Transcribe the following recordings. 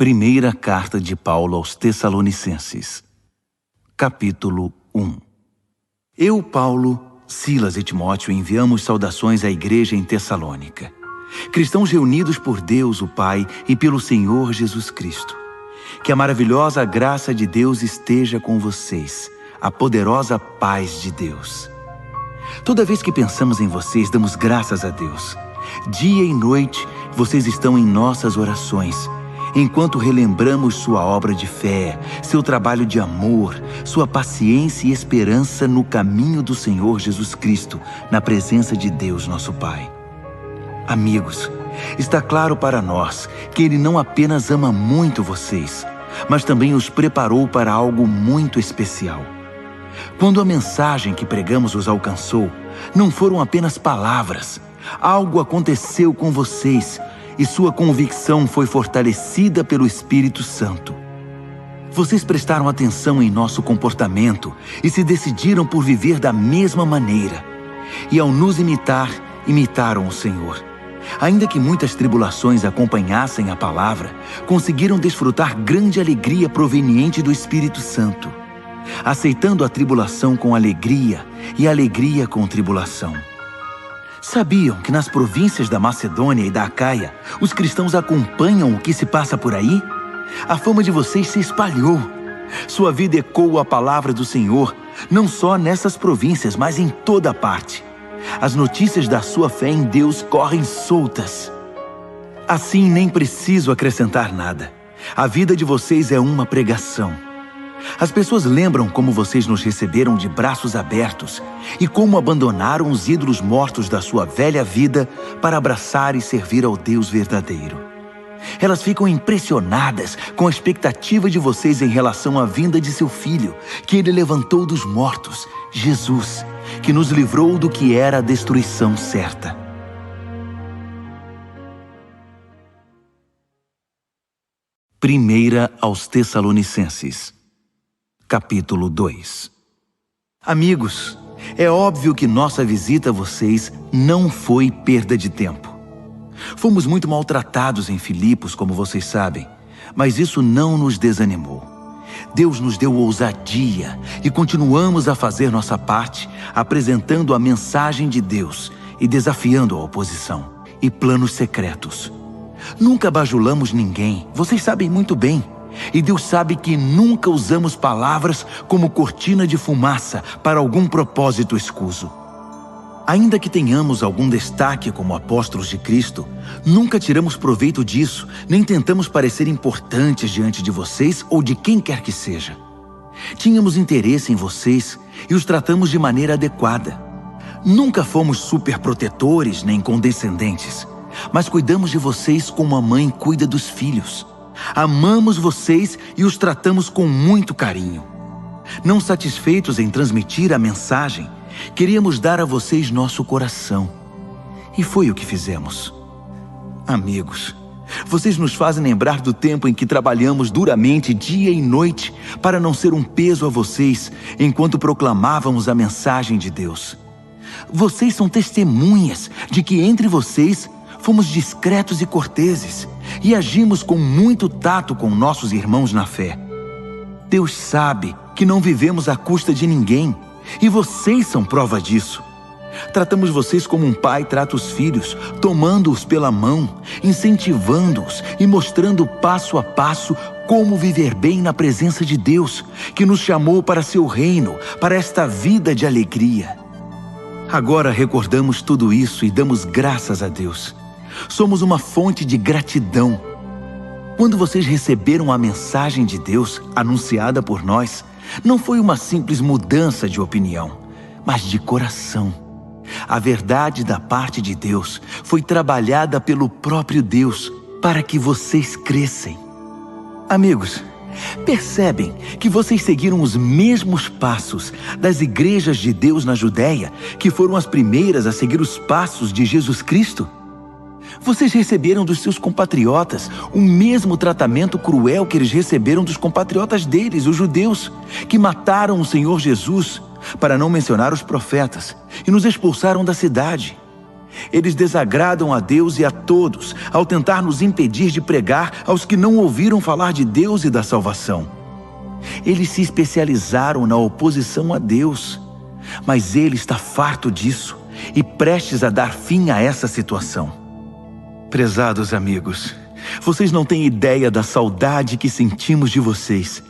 Primeira carta de Paulo aos Tessalonicenses, capítulo 1. Eu, Paulo, Silas e Timóteo enviamos saudações à igreja em Tessalônica, cristãos reunidos por Deus, o Pai, e pelo Senhor Jesus Cristo. Que a maravilhosa graça de Deus esteja com vocês, a poderosa paz de Deus. Toda vez que pensamos em vocês, damos graças a Deus. Dia e noite, vocês estão em nossas orações, enquanto relembramos sua obra de fé, seu trabalho de amor, sua paciência e esperança no caminho do Senhor Jesus Cristo, na presença de Deus, nosso Pai. Amigos, está claro para nós que Ele não apenas ama muito vocês, mas também os preparou para algo muito especial. Quando a mensagem que pregamos os alcançou, não foram apenas palavras. Algo aconteceu com vocês e sua convicção foi fortalecida pelo Espírito Santo. Vocês prestaram atenção em nosso comportamento e se decidiram por viver da mesma maneira. E ao nos imitar, imitaram o Senhor. Ainda que muitas tribulações acompanhassem a palavra, conseguiram desfrutar grande alegria proveniente do Espírito Santo, aceitando a tribulação com alegria e a alegria com tribulação. Sabiam que nas províncias da Macedônia e da Acaia, os cristãos acompanham o que se passa por aí? A fama de vocês se espalhou. Sua vida ecoa a palavra do Senhor, não só nessas províncias, mas em toda parte. As notícias da sua fé em Deus correm soltas. Assim, nem preciso acrescentar nada. A vida de vocês é uma pregação. As pessoas lembram como vocês nos receberam de braços abertos e como abandonaram os ídolos mortos da sua velha vida para abraçar e servir ao Deus verdadeiro. Elas ficam impressionadas com a expectativa de vocês em relação à vinda de seu Filho, que Ele levantou dos mortos, Jesus, que nos livrou do que era a destruição certa. Primeira aos Tessalonicenses, capítulo 2. Amigos, é óbvio que nossa visita a vocês não foi perda de tempo. Fomos muito maltratados em Filipos, como vocês sabem, mas isso não nos desanimou. Deus nos deu ousadia e continuamos a fazer nossa parte, apresentando a mensagem de Deus e desafiando a oposição e planos secretos. Nunca bajulamos ninguém, vocês sabem muito bem. E Deus sabe que nunca usamos palavras como cortina de fumaça para algum propósito escuso. Ainda que tenhamos algum destaque como apóstolos de Cristo, nunca tiramos proveito disso, nem tentamos parecer importantes diante de vocês ou de quem quer que seja. Tínhamos interesse em vocês e os tratamos de maneira adequada. Nunca fomos superprotetores nem condescendentes, mas cuidamos de vocês como a mãe cuida dos filhos. Amamos vocês e os tratamos com muito carinho. Não satisfeitos em transmitir a mensagem, queríamos dar a vocês nosso coração. E foi o que fizemos. Amigos, vocês nos fazem lembrar do tempo em que trabalhamos duramente dia e noite para não ser um peso a vocês enquanto proclamávamos a mensagem de Deus. Vocês são testemunhas de que entre vocês fomos discretos e corteses e agimos com muito tato com nossos irmãos na fé. Deus sabe que não vivemos à custa de ninguém e vocês são prova disso. Tratamos vocês como um pai trata os filhos, tomando-os pela mão, incentivando-os e mostrando passo a passo como viver bem na presença de Deus, que nos chamou para seu reino, para esta vida de alegria. Agora recordamos tudo isso e damos graças a Deus. Somos uma fonte de gratidão. Quando vocês receberam a mensagem de Deus anunciada por nós, não foi uma simples mudança de opinião, mas de coração. A verdade da parte de Deus foi trabalhada pelo próprio Deus para que vocês crescem. Amigos, percebem que vocês seguiram os mesmos passos das igrejas de Deus na Judéia, que foram as primeiras a seguir os passos de Jesus Cristo? Vocês receberam dos seus compatriotas o mesmo tratamento cruel que eles receberam dos compatriotas deles, os judeus, que mataram o Senhor Jesus, para não mencionar os profetas, e nos expulsaram da cidade. Eles desagradam a Deus e a todos ao tentar nos impedir de pregar aos que não ouviram falar de Deus e da salvação. Eles se especializaram na oposição a Deus, mas Ele está farto disso e prestes a dar fim a essa situação. Prezados amigos, vocês não têm ideia da saudade que sentimos de vocês,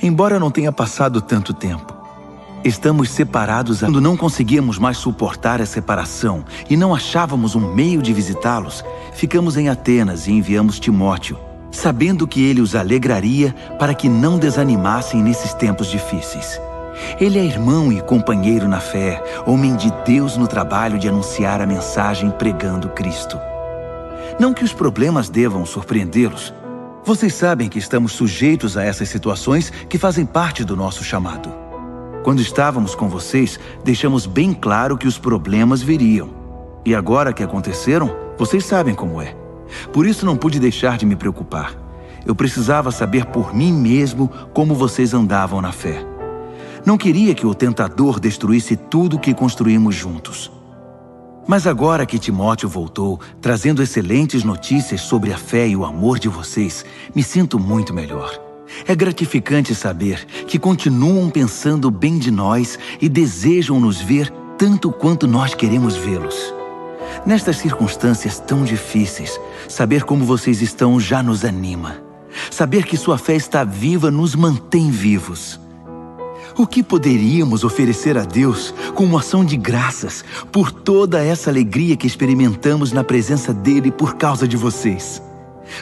embora não tenha passado tanto tempo. Estamos separados quando não conseguíamos mais suportar a separação e não achávamos um meio de visitá-los. Ficamos em Atenas e enviamos Timóteo, sabendo que ele os alegraria para que não desanimassem nesses tempos difíceis. Ele é irmão e companheiro na fé, homem de Deus no trabalho de anunciar a mensagem pregando Cristo. Não que os problemas devam surpreendê-los. Vocês sabem que estamos sujeitos a essas situações que fazem parte do nosso chamado. Quando estávamos com vocês, deixamos bem claro que os problemas viriam. E agora que aconteceram, vocês sabem como é. Por isso não pude deixar de me preocupar. Eu precisava saber por mim mesmo como vocês andavam na fé. Não queria que o tentador destruísse tudo que construímos juntos. Mas agora que Timóteo voltou, trazendo excelentes notícias sobre a fé e o amor de vocês, me sinto muito melhor. É gratificante saber que continuam pensando bem de nós e desejam nos ver tanto quanto nós queremos vê-los. Nestas circunstâncias tão difíceis, saber como vocês estão já nos anima. Saber que sua fé está viva nos mantém vivos. O que poderíamos oferecer a Deus como ação de graças por toda essa alegria que experimentamos na presença dele por causa de vocês?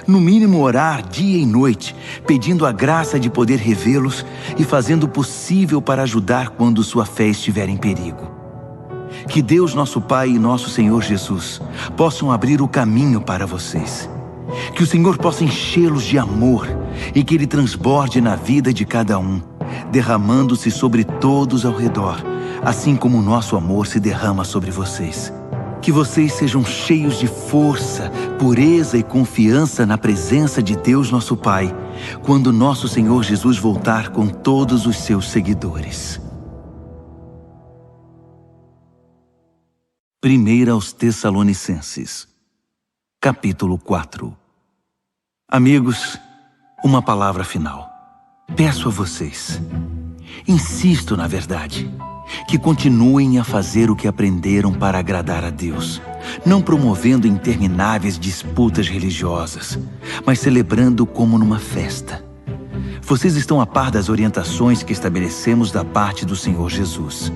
No mínimo orar dia e noite, pedindo a graça de poder revê-los e fazendo o possível para ajudar quando sua fé estiver em perigo. Que Deus, nosso Pai e nosso Senhor Jesus, possam abrir o caminho para vocês. Que o Senhor possa enchê-los de amor e que Ele transborde na vida de cada um, derramando-se sobre todos ao redor, assim como o nosso amor se derrama sobre vocês. Que vocês sejam cheios de força, pureza e confiança na presença de Deus nosso Pai, quando nosso Senhor Jesus voltar com todos os seus seguidores. 1 aos Tessalonicenses, capítulo 4. Amigos, uma palavra final. Peço a vocês, insisto na verdade, que continuem a fazer o que aprenderam para agradar a Deus, não promovendo intermináveis disputas religiosas, mas celebrando como numa festa. Vocês estão a par das orientações que estabelecemos da parte do Senhor Jesus.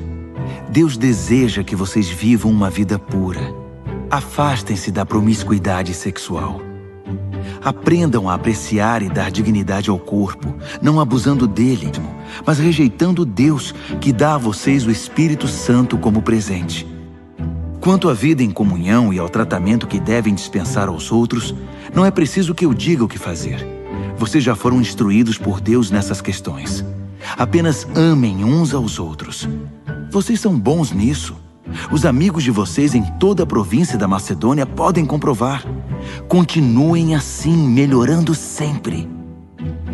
Deus deseja que vocês vivam uma vida pura. Afastem-se da promiscuidade sexual. Aprendam a apreciar e dar dignidade ao corpo, não abusando dele, mas rejeitando Deus que dá a vocês o Espírito Santo como presente. Quanto à vida em comunhão e ao tratamento que devem dispensar aos outros, não é preciso que eu diga o que fazer. Vocês já foram instruídos por Deus nessas questões. Apenas amem uns aos outros. Vocês são bons nisso. Os amigos de vocês em toda a província da Macedônia podem comprovar. Continuem assim, melhorando sempre.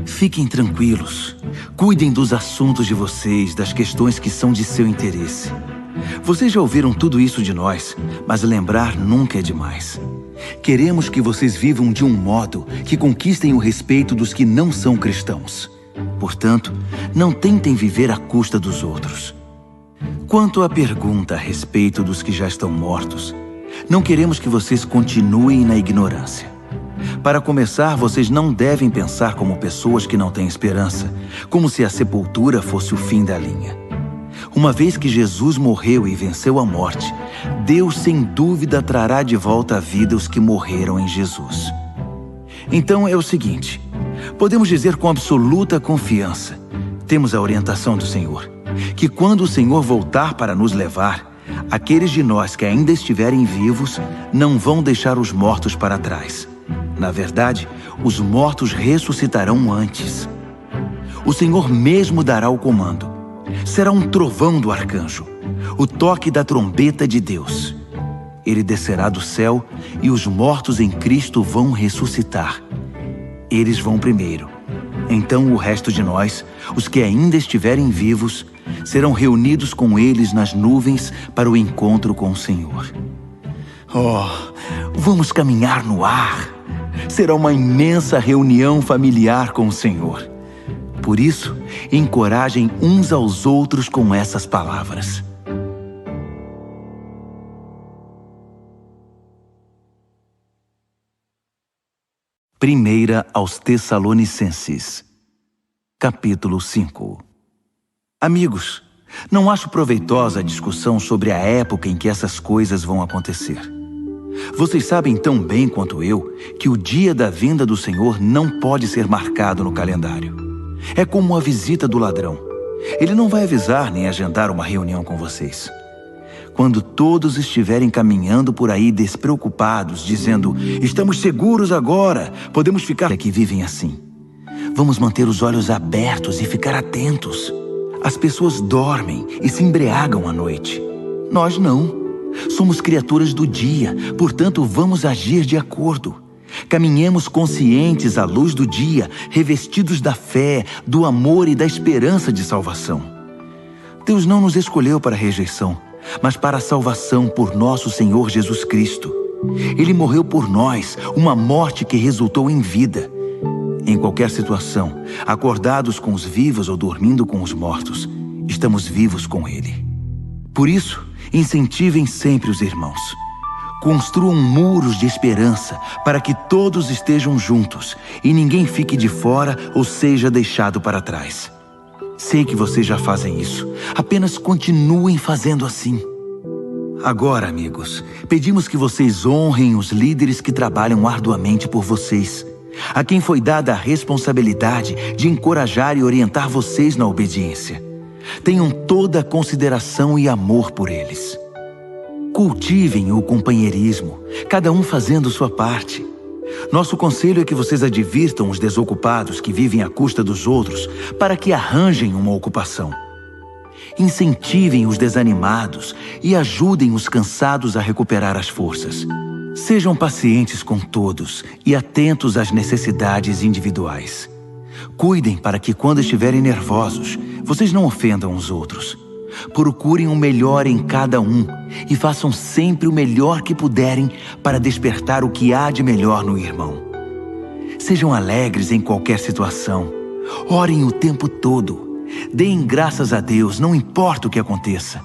Fiquem tranquilos. Cuidem dos assuntos de vocês, das questões que são de seu interesse. Vocês já ouviram tudo isso de nós, mas lembrar nunca é demais. Queremos que vocês vivam de um modo que conquistem o respeito dos que não são cristãos. Portanto, não tentem viver à custa dos outros. Quanto à pergunta a respeito dos que já estão mortos, não queremos que vocês continuem na ignorância. Para começar, vocês não devem pensar como pessoas que não têm esperança, como se a sepultura fosse o fim da linha. Uma vez que Jesus morreu e venceu a morte, Deus sem dúvida trará de volta à vida os que morreram em Jesus. Então é o seguinte, podemos dizer com absoluta confiança, temos a orientação do Senhor, que quando o Senhor voltar para nos levar, aqueles de nós que ainda estiverem vivos não vão deixar os mortos para trás. Na verdade, os mortos ressuscitarão antes. O Senhor mesmo dará o comando. Será um trovão do arcanjo, o toque da trombeta de Deus. Ele descerá do céu e os mortos em Cristo vão ressuscitar. Eles vão primeiro. Então o resto de nós, os que ainda estiverem vivos, serão reunidos com eles nas nuvens para o encontro com o Senhor. Oh, vamos caminhar no ar. Será uma imensa reunião familiar com o Senhor. Por isso, encorajem uns aos outros com essas palavras. Primeira aos Tessalonicenses, capítulo 5. Amigos, não acho proveitosa a discussão sobre a época em que essas coisas vão acontecer. Vocês sabem tão bem quanto eu que o dia da vinda do Senhor não pode ser marcado no calendário. É como a visita do ladrão. Ele não vai avisar nem agendar uma reunião com vocês. Quando todos estiverem caminhando por aí despreocupados, dizendo: estamos seguros agora, podemos ficar... É que vivem assim. Vamos manter os olhos abertos e ficar atentos. As pessoas dormem e se embriagam à noite. Nós não. Somos criaturas do dia, portanto vamos agir de acordo. Caminhemos conscientes à luz do dia, revestidos da fé, do amor e da esperança de salvação. Deus não nos escolheu para a rejeição, mas para a salvação por nosso Senhor Jesus Cristo. Ele morreu por nós, uma morte que resultou em vida. Em qualquer situação, acordados com os vivos ou dormindo com os mortos, estamos vivos com Ele. Por isso, incentivem sempre os irmãos. Construam muros de esperança para que todos estejam juntos e ninguém fique de fora ou seja deixado para trás. Sei que vocês já fazem isso, apenas continuem fazendo assim. Agora, amigos, pedimos que vocês honrem os líderes que trabalham arduamente por vocês, a quem foi dada a responsabilidade de encorajar e orientar vocês na obediência. Tenham toda a consideração e amor por eles. Cultivem o companheirismo, cada um fazendo sua parte. Nosso conselho é que vocês advirtam os desocupados que vivem à custa dos outros para que arranjem uma ocupação. Incentivem os desanimados e ajudem os cansados a recuperar as forças. Sejam pacientes com todos e atentos às necessidades individuais. Cuidem para que, quando estiverem nervosos, vocês não ofendam os outros. Procurem o melhor em cada um e façam sempre o melhor que puderem para despertar o que há de melhor no irmão. Sejam alegres em qualquer situação. Orem o tempo todo. Deem graças a Deus, não importa o que aconteça.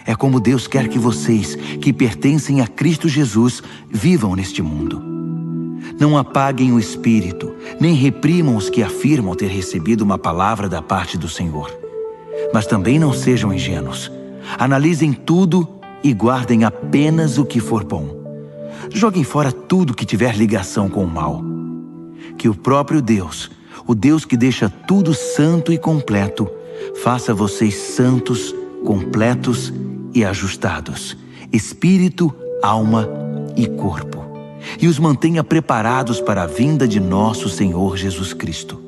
É como Deus quer que vocês, que pertencem a Cristo Jesus, vivam neste mundo. Não apaguem o espírito, nem reprimam os que afirmam ter recebido uma palavra da parte do Senhor. Mas também não sejam ingênuos. Analisem tudo e guardem apenas o que for bom. Joguem fora tudo que tiver ligação com o mal. Que o próprio Deus, o Deus que deixa tudo santo e completo, faça vocês santos, completos e ajustados, espírito, alma e corpo, e os mantenha preparados para a vinda de nosso Senhor Jesus Cristo.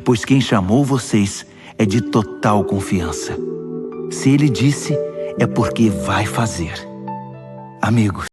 Pois quem chamou vocês é de total confiança. Se Ele disse, é porque vai fazer. Amigos,